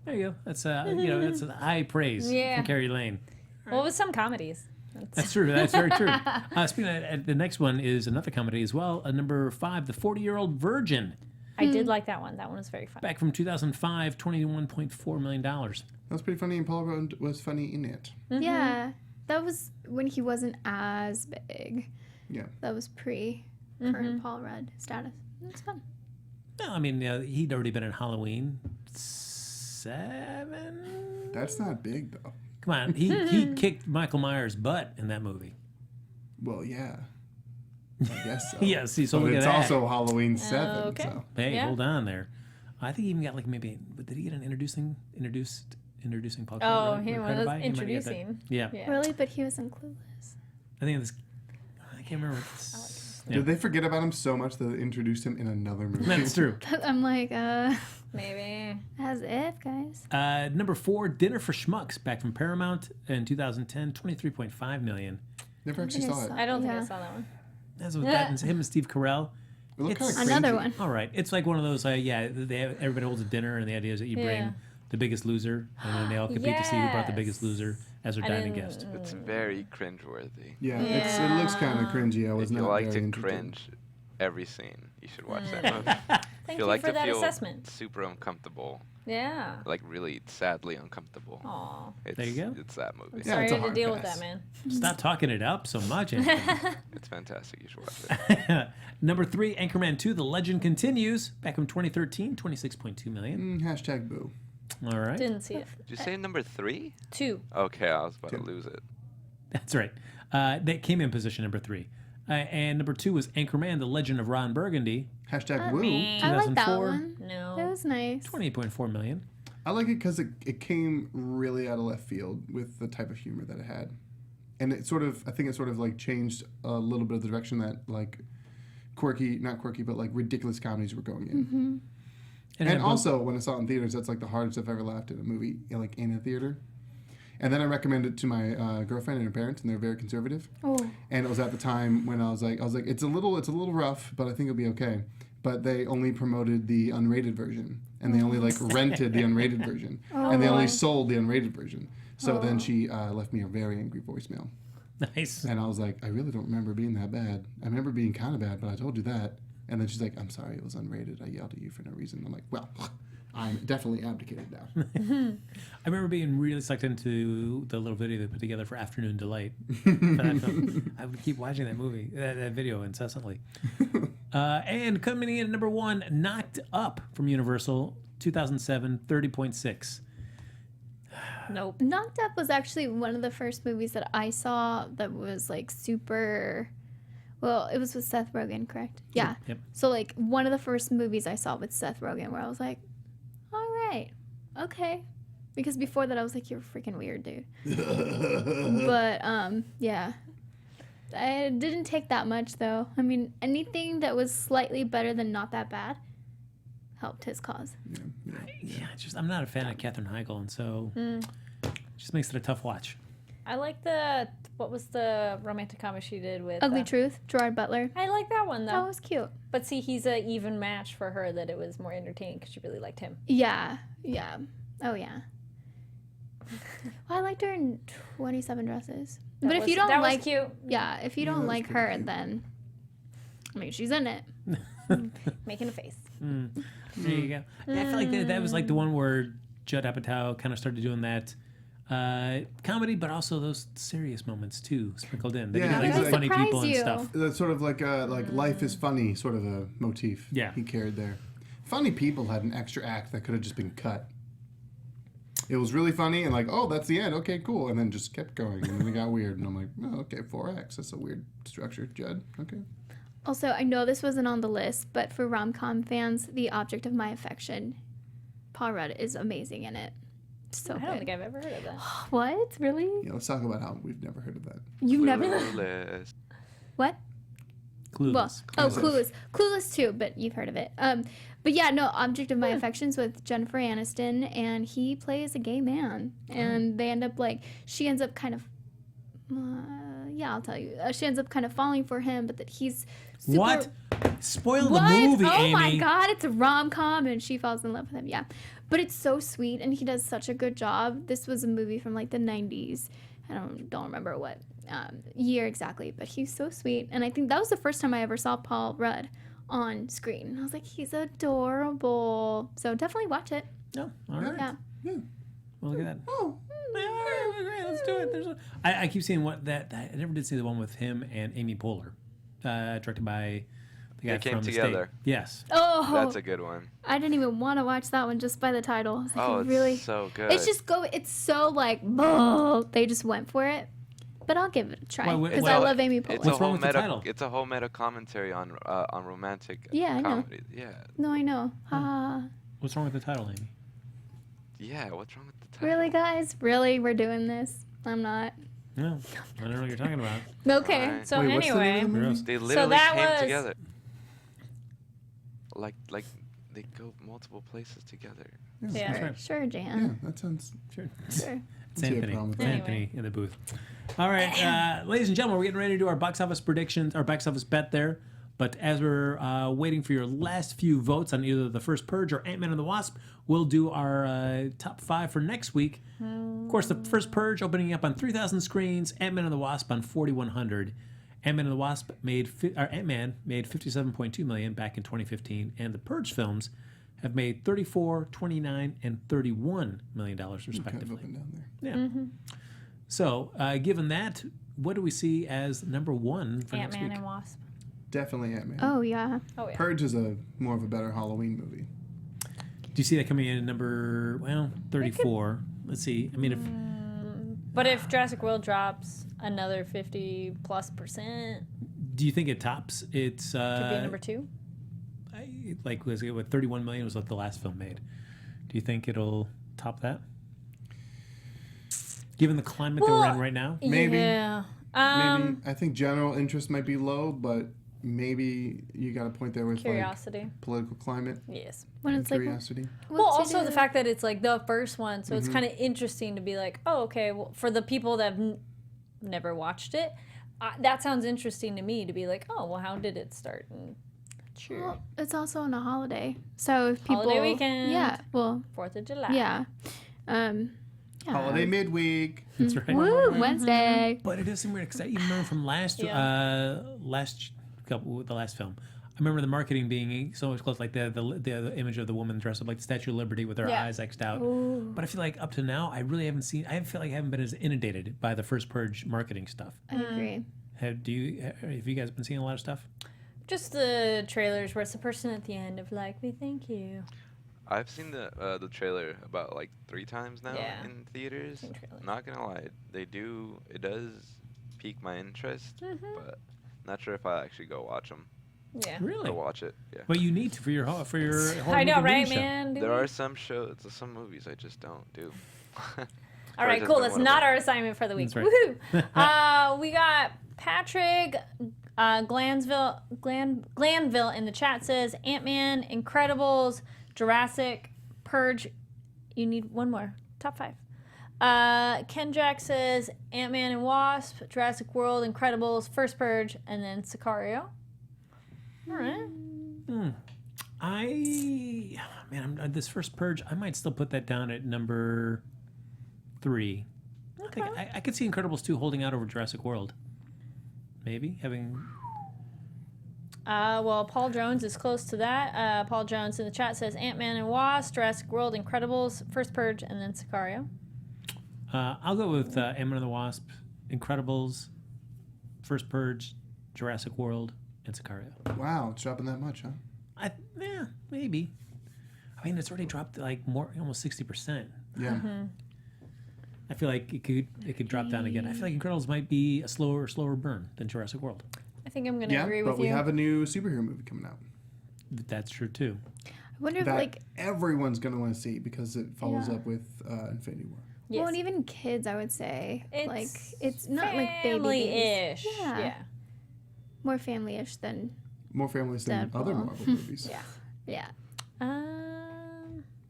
There you go. That's that's a high praise Yeah. from Kari Lane. Well, with some comedies. That's true. That's very true. Speaking of, the next one is another comedy as well. Number 5, The 40-Year-Old Virgin. I did like that one. That one was very fun. Back from 2005, $21.4 million. That was pretty funny, and Paul Rudd was funny in it. Mm-hmm. Yeah. That was when he wasn't as big. Yeah. That was pre-current Paul Rudd status. It was fun. No, I mean, he'd already been in Halloween 7. That's not big though. Come on. He kicked Michael Myers' butt in that movie. Well, yeah. I guess so. Yes, so But look at it's that. also Halloween 7. okay. So. Hey, Yeah. hold on there. I think he even got like maybe, did he get an introducing Paul Oh, Rudd he credit was by? He might have got that. introducing. Yeah. Yeah. Really? But he was in Clueless. I think this, I can't remember. Yeah. Did they forget about him so much that they introduced him in another movie? That's true. I'm like, Maybe. as if, guys. Number 4, Dinner for Schmucks, back from Paramount in 2010, $23.5 million. Never actually saw it. I don't think I Yeah. saw that one. That's with that and him and Steve Carell. It looked It's kind of Another one. All right, it's like one of those. Everybody holds a dinner, and the idea is that you bring Yeah. the Biggest Loser, and then they all compete to see who brought the Biggest Yes. Loser as their I dining didn't- guest. It's very cringeworthy. Yeah, it looks kind of cringy. I was If you not like very to interested. cringe every scene, you should watch that movie. Thank If you you like for to that feel assessment. super uncomfortable, Yeah. like really sadly uncomfortable, Aw. it's, There you go. It's that movie. Yeah, Sorry it's a to hard deal with pass. that, man. Stop talking it up so much. Anthony. It's fantastic. You should watch it. Number 3, Anchorman 2: The Legend Continues, back from 2013, $26.2 million. Hashtag boo. All right, Didn't see it. Did you say number 3? 2. Okay, I was about to lose it. that's right. That came in position number 3. And number 2 was Anchorman: The Legend of Ron Burgundy, Hashtag woo. I like that 2004. one. No. That was nice. $28.4 million. I like it because it came really out of left field with the type of humor that it had. And it sort of, I think it sort of like changed a little bit of the direction that like not quirky, but like ridiculous comedies were going in. it And had both- also, when I saw it in theaters, that's like the hardest I've ever laughed at a movie, like in a theater. And then I recommended it to my girlfriend and her parents, and they're very conservative. Oh. And it was at the time when I was like, it's a little rough, but I think it'll be okay. But they only promoted the unrated version, and they only like rented the unrated version, and they only sold the unrated version. So then she left me a very angry voicemail, nice. and I was like, I really don't remember being that bad. I remember being kind of bad, but I told you that. And then she's like, I'm sorry, it was unrated. I yelled at you for no reason. I'm like, well, I'm definitely abdicated now. I remember being really sucked into the little video they put together for Afternoon Delight for that film. I would keep watching that movie, that video incessantly. And coming in at number 1, Knocked Up from Universal, 2007, 30.6. Nope. Knocked Up was actually one of the first movies that I saw that was like super. Well, it was with Seth Rogen, correct? Yeah. Yep. So like one of the first movies I saw with Seth Rogen where I was like, all right, okay. Because before that I was like, you're freaking weird, dude. But yeah. I didn't take that much though. I mean, anything that was slightly better than Not That Bad helped his cause. Yeah, I'm not a fan of Katherine Heigl, and so it just makes it a tough watch. I like what was the romantic comedy she did with Ugly Truth, Gerard Butler. I like that one though. That was cute. But see, he's an even match for her that it was more entertaining because she really liked him. Yeah. Oh yeah. Well, I liked her in 27 Dresses. But if you don't that like, was cute. yeah, if you don't like her, then I mean, she's in it. Making a face. There you go. Yeah, I feel like that was like the one where Judd Apatow kind of started doing that comedy, but also those serious moments too, sprinkled in. They Yeah, did, like, they the funny surprise people and you. stuff. That's sort of like life is funny sort of a motif. Yeah. He carried there. Funny People had an extra act that could have just been cut. It was really funny and like, oh, that's the end. Okay, cool. And then just kept going. And then it got weird. And I'm like, oh, okay, 4X. That's a weird structure. Judd. Okay. Also, I know this wasn't on the list, but for rom-com fans, The Object of My Affection, Paul Rudd is amazing in it. So I good. don't think I've ever heard of that. What? Really? Yeah, let's talk about how we've never heard of that. You've never? Clueless. What? Clueless. Well, Clueless. Clueless too, but you've heard of it. But yeah, no, Object of My Affection's with Jennifer Aniston, and he plays a gay man, and they end up she ends up kind of, yeah, I'll tell you. She ends up kind of falling for him, but that he's super. What? Spoil What? the movie, Oh Amy. my God, it's a rom-com, and she falls in love with him. Yeah, but it's so sweet, and he does such a good job. This was a movie from like the 90s. I don't remember what year exactly, but he's so sweet, and I think that was the first time I ever saw Paul Rudd on screen. I was like, he's adorable. So definitely watch it. No, all right. Yeah. Yeah. Well, look at that. Oh. Great, let's do it. I keep seeing I never did see the one with him and Amy Poehler, directed by the guy They Came from Together. The State. Yes. Oh, That's a good one. I didn't even want to watch that one just by the title. I was like, Oh, it's really? so good. It's so like, they just went for it. But I'll give it a try because I love Amy Poehler. It's What's a wrong whole with the meta. title? It's a whole meta commentary on romantic Yeah, I know. comedy. Yeah, No, I know. Ah. What's wrong with the title, Amy? yeah. What's wrong with the title? Really, guys? Really? We're doing this? I'm not. No, I don't know what you're talking about. Okay. Alright. So Wait, what's the name anyway, of the movie? Gross. They literally that came was- together. Like they go multiple places together. yeah. That's right. Sure, Yeah, Jan. that sounds. Sure. Sure. It's see a Anthony. problem with It's that. Anthony in the booth. All right, ladies and gentlemen, we're getting ready to do our box office predictions, our box office bet there. But as we're waiting for your last few votes on either the first Purge or Ant-Man and the Wasp, we'll do our top 5 for next week. Of course, the first Purge opening up on 3,000 screens, Ant-Man and the Wasp on 4,100. Ant-Man and the Wasp Ant-Man made $57.2 million back in 2015, and the Purge films have made $34, $29, and $31 million Kind of respectively. up and down there. Yeah. So, given that, what do we see as number 1 for next Ant-Man week? and Wasp. Definitely Ant-Man. Oh, yeah. Oh yeah. Purge is more of a better Halloween movie. Do you see that coming in at number 34? Let's see. I mean, if But if Jurassic World drops another 50+%, do you think it tops? It's could be number 2. was it what 31 million was what the last film made? Do you think it'll top that? Given the climate that we're in right now, Maybe. Yeah. Maybe I think general interest might be low, but maybe you got a point there with Curiosity. like political climate Yes. When and it's like, curiosity. Well, what's also it the do? fact that it's like the first one, so it's kind of interesting to be like, oh, okay, well, for the people that have never watched it, that sounds interesting to me to be like, oh, well, how did it start? And sure, Well, it's also on a holiday. So if people. Holiday weekend. Yeah. Well, 4th of July. yeah. Yeah. Holiday midweek. that's right. Woo, Wednesday. But it does seem weird because I even remember from the last film, I remember the marketing being so much close, like the image of the woman dressed up like the Statue of Liberty with her Yeah. eyes X'd out. But I feel like up to now, I really haven't seen. I feel like I haven't been as inundated by the first Purge marketing stuff. I agree. Have you guys been seeing a lot of stuff? Just the trailers where it's the person at the end of like, we thank you. I've seen the trailer about like 3 times now Yeah. in theaters. Same trailer. Not gonna lie, it does pique my interest, but not sure if I'll actually go watch them. Yeah. Really? Go watch it, yeah. Well, you need to for your horror I know, movie right, news show. man? There are some movies I just don't do. All right, cool. That's not our assignment for the week. That's right. Woohoo! We got Patrick Glanville in the chat says Ant-Man, Incredibles, Jurassic, Purge. You need one more. Top 5. Ken Jack says Ant-Man and Wasp, Jurassic World, Incredibles, First Purge, and then Sicario. All right. This first Purge, I might still put that down at number 3. I think I could see Incredibles 2 holding out over Jurassic World. Maybe having. Well, Paul Jones is close to that. Paul Jones in the chat says Ant-Man and Wasp, Jurassic World, Incredibles, First Purge, and then Sicario. I'll go with Ant-Man and the Wasp, Incredibles, First Purge, Jurassic World, and Sicario. Wow, it's dropping that much, huh? Yeah, maybe. I mean, it's already dropped like almost 60%. Yeah. I feel like it could drop down again. I feel like Incredibles might be a slower burn than Jurassic World. I think I'm going to Yeah, agree but with we you. have a new superhero movie coming out That's true too. I wonder if that everyone's going to want to see because it follows Yeah. up with Infinity War. Yes. well, and even kids, I would say, it's not like baby family-ish. Yeah. more family-ish than More families than Deadpool. other Marvel movies. yeah.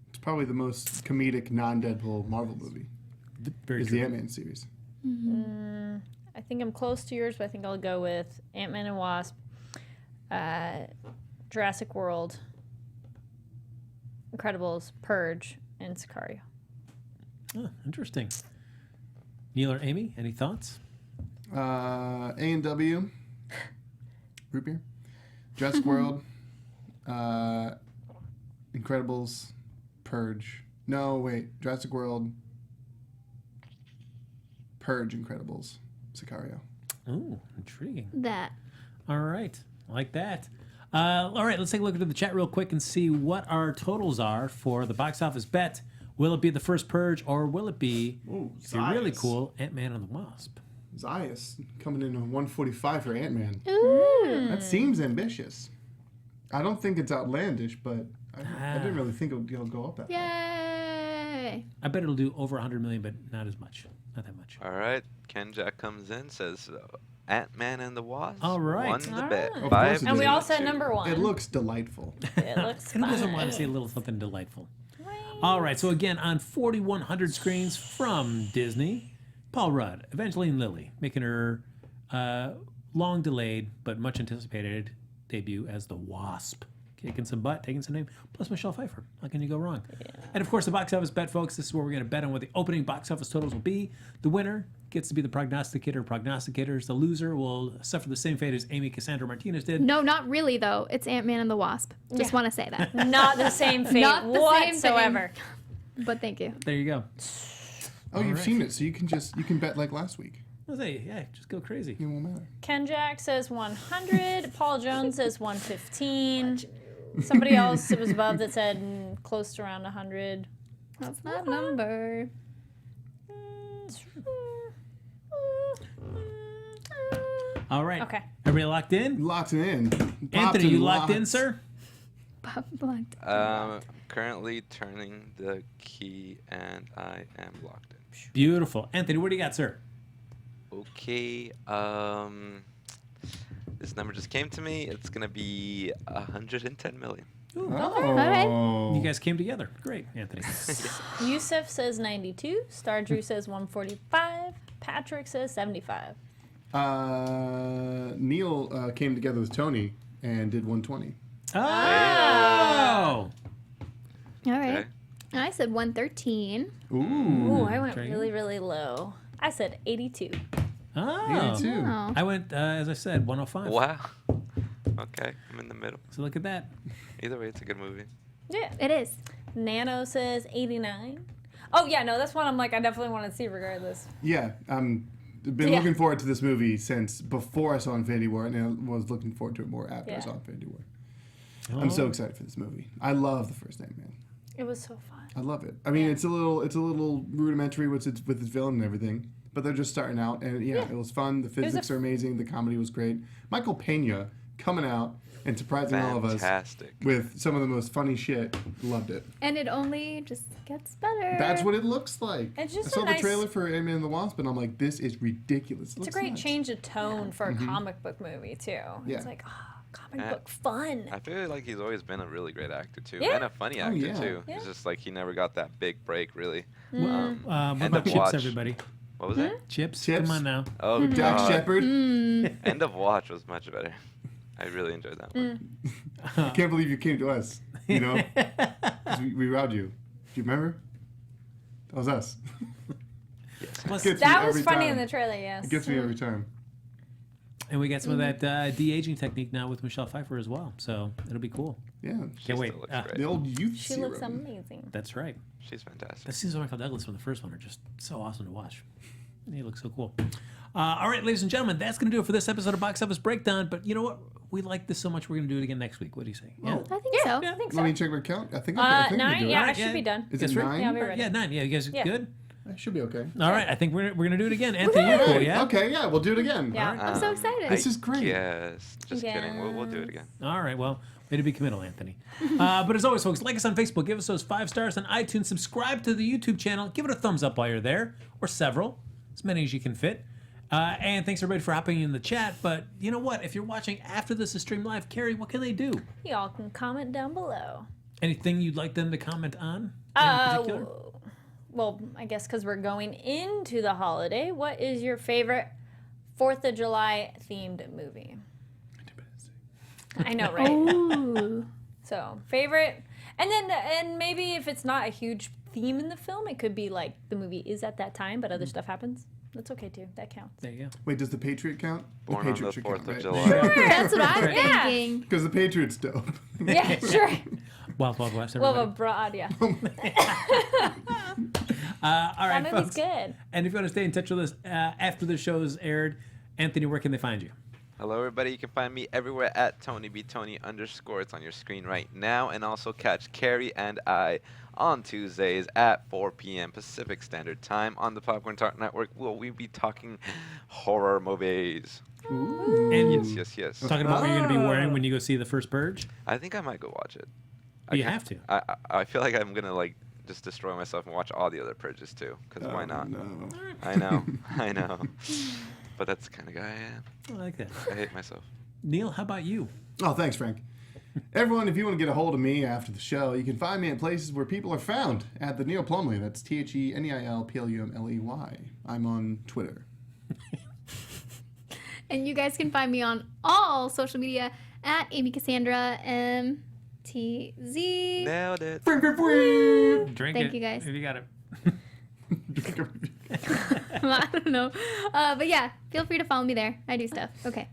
It's probably the most comedic non-Deadpool Marvel movie Very is true. the Ant-Man series. I think I'm close to yours, but I think I'll go with Ant-Man and Wasp, Jurassic World, Incredibles, Purge, and Sicario. Oh, interesting. Neil or Amy, any thoughts? A&W, root beer, Jurassic World, Incredibles, Purge. No, wait, Jurassic World, Purge, Incredibles, Sicario. Ooh, intriguing. That. All right, I like that. All right, let's take a look into the chat real quick and see what our totals are for the box office bet. Will it be the first Purge or will it be, Ooh, if you're really Zayas. cool, Ant-Man and the Wasp? Zayas coming in on 145 for Ant-Man. Ooh. That seems ambitious. I don't think it's outlandish, but I didn't really think it'll go up that far. Yay. I bet it'll do over 100 million, but not as much. Not that much. All right, Ken Jack comes in, says Ant-Man and the Wasp. All right. Won the All bet. right. Of 5 course it And we did. all said to number 1. It looks delightful. It looks And who doesn't fun. want to see a little something delightful? All right, so again, on 4,100 screens from Disney, Paul Rudd, Evangeline Lilly, making her long-delayed but much anticipated debut as the Wasp. Kicking some butt, taking some name, plus Michelle Pfeiffer. How can you go wrong? Yeah. And of course, the box office bet, folks. This is where we're going to bet on what the opening box office totals will be. The winner gets to be the prognosticator. Prognosticators. The loser will suffer the same fate as Amy Cassandra Martinez did. No, not really, though. It's Ant-Man and the Wasp. Just Yeah. want to say that. Not the same fate Not the same thing. whatsoever. But thank you. There you go. Oh, you've seen it, so you can bet like last week. I'll say, yeah, just go crazy. It won't matter. Ken Jack says 100. Paul Jones says 115. Somebody else that was above that said close to around 100. That's not a number. All right. Okay. Everybody locked in? Locked it in. Popped Anthony, and you locked in, locked. sir? Bob blocked. Currently turning the key, and I am locked in. Beautiful. Anthony, what do you got, sir? Okay. This number just came to me. It's gonna be 110 million. Oh. You guys came together. Great, Anthony. Yusuf says 92. Star Drew says 145. Patrick says 75. Neil came together with Tony and did 120. Oh! All right. Okay. Ah. I said 113. Ooh. Ooh, I went Very really, really low. I said 82. Oh. 82. Oh. I went, as I said, 105. Wow. Okay, I'm in the middle. So look at that. Either way, it's a good movie. Yeah. It is. Nano says 89. Oh yeah, no, that's one I'm like I definitely want to see regardless. Yeah, been Yeah. looking forward to this movie since before I saw Infinity War, and I was looking forward to it more after I Yeah. saw Infinity War. I'm so excited for this movie. I love the first Ant-Man. It was so fun. I love it. I mean, it's a little rudimentary with its villain and everything, but they're just starting out, and yeah. It was fun. The physics are amazing. The comedy was great. Michael Pena coming out and surprising all of us Fantastic. with some of the most funny shit. Loved it. And it only just gets better. That's what it looks like. It's just I saw a the nice- trailer for Ant-Man and the Wasp, and I'm like, this is ridiculous. It's a great change of tone for a comic book movie too. Yeah. It's like comic book fun. I feel like he's always been a really great actor too, Yeah. and a funny actor yeah. too. Yeah. It's just like he never got that big break, really. What End about of Chips, Watch. everybody? What was that? Chips? Chips? Come on now. Oh, Dax God. Shepard. End of Watch was much better. I really enjoyed that one. I can't believe you came to us. You know, 'Cause we robbed you. Do you remember? That was us. Plus, Gets me That was every funny time. in the trailer, yes. It gets me every time. and we got some of that de-aging technique now with Michelle Pfeiffer as well. So it'll be cool. Yeah. Can't wait. Still looks Ah, great. The old youth She serum. looks amazing. that's right. She's fantastic. The scenes of Michael Douglas from the first one are just so awesome to watch. He looks so cool. All right, ladies and gentlemen, that's going to do it for this episode of Box Office Breakdown. But you know what? We like this so much, we're going to do it again next week. What do you say? Yeah. I think so. I think so. Let me check my count. I think I can 9? do it. Yeah, I Alright, should yeah. be done. Is Guess it we're- 9? Yeah, I'll be ready. Yeah, 9. Yeah, you guys Yeah. good? I should be okay. All right, I think we're going to do it again. Anthony, you're cool, yeah? Okay, yeah, we'll do it again. Yeah. I'm so excited. This is great. Yes. Just kidding. We'll do it again. All right, well, way to be committal, Anthony. But as always, folks, like us on Facebook, give us those 5 stars on iTunes, subscribe to the YouTube channel, give it a thumbs up while you're there, or several, as many as you can fit. And thanks everybody for hopping in the chat. But you know what? If you're watching after this is streamed live, Kari, what can they do? Y'all can comment down below. Anything you'd like them to comment on? In particular? Well, I guess because we're going into the holiday, what is your favorite 4th of July themed movie? I know, right? Ooh. So, favorite. And maybe if it's not a huge theme in the film, it could be like the movie is at that time, but other stuff happens. That's okay too. That counts. There you go. Wait, does the Patriot count? Born the on Patriot the should 4th count, of right? July. That's what I'm Yeah. thinking. Because the Patriot's dope. Yeah, sure. Wild Wild West, Well, everybody. a broad, yeah. All That right, movie's folks. good. And if you want to stay in touch with us after the show's aired, Anthony, where can they find you? Hello, everybody. You can find me everywhere at TonyBTony_. It's on your screen right now. And also catch Kari and I on Tuesdays at 4 p.m. Pacific Standard Time on the Popcorn Talk Network. Will we be talking horror movies? And Yes. talking about what you're going to be wearing when you go see the first Purge? I think I might go watch it. You have to. I feel like I'm gonna like just destroy myself and watch all the other Purges too. Because why not? No. I know. But that's the kind of guy I am. I like that. I hate myself. Neil, how about you? Oh, thanks, Frank. Everyone, if you want to get a hold of me after the show, you can find me at places where people are found at the Neil Plumley. That's TheNeilPlumley. I'm on Twitter. And you guys can find me on all social media at Amy Cassandra MTZ. Nailed it. Drink Thank it. you, guys. If you got it. I don't know. But yeah, feel free to follow me there. I do stuff. Okay.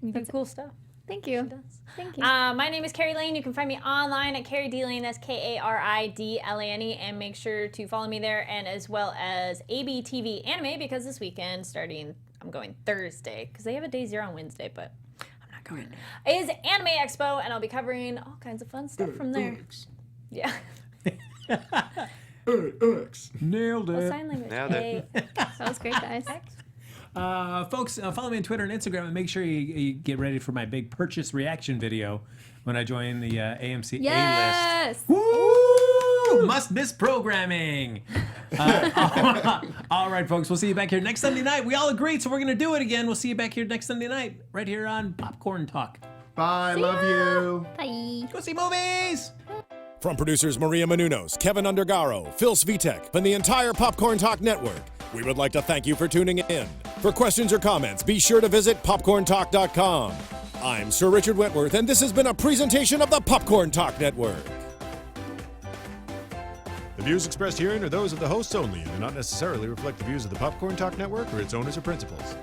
You do cool stuff. Thank you. Thank you. My name is Kari Lane. You can find me online at Kari D Lane. That's KARIDLANE. And make sure to follow me there, and as well as ABTV Anime, because this weekend, I'm going Thursday, because they have a Day Zero on Wednesday, but I'm not going. Is Anime Expo, and I'll be covering all kinds of fun stuff from there. Yeah. Nailed What it. sign language? Nailed it. That was great, guys. Folks, follow me on Twitter and Instagram, and make sure you get ready for my big purchase reaction video when I join the AMC Yes. A-list. Woo! Must miss programming. All right, folks, we'll see you back here next Sunday night. We all agreed, so we're going to do it again. We'll see you back here next Sunday night, right here on Popcorn Talk. Bye, love you. Bye. Go see movies! From producers Maria Menounos, Kevin Undergaro, Phil Svitek, and the entire Popcorn Talk Network, we would like to thank you for tuning in. For questions or comments, be sure to visit popcorntalk.com. I'm Sir Richard Wentworth, and this has been a presentation of the Popcorn Talk Network. The views expressed herein are those of the hosts only and do not necessarily reflect the views of the Popcorn Talk Network or its owners or principals.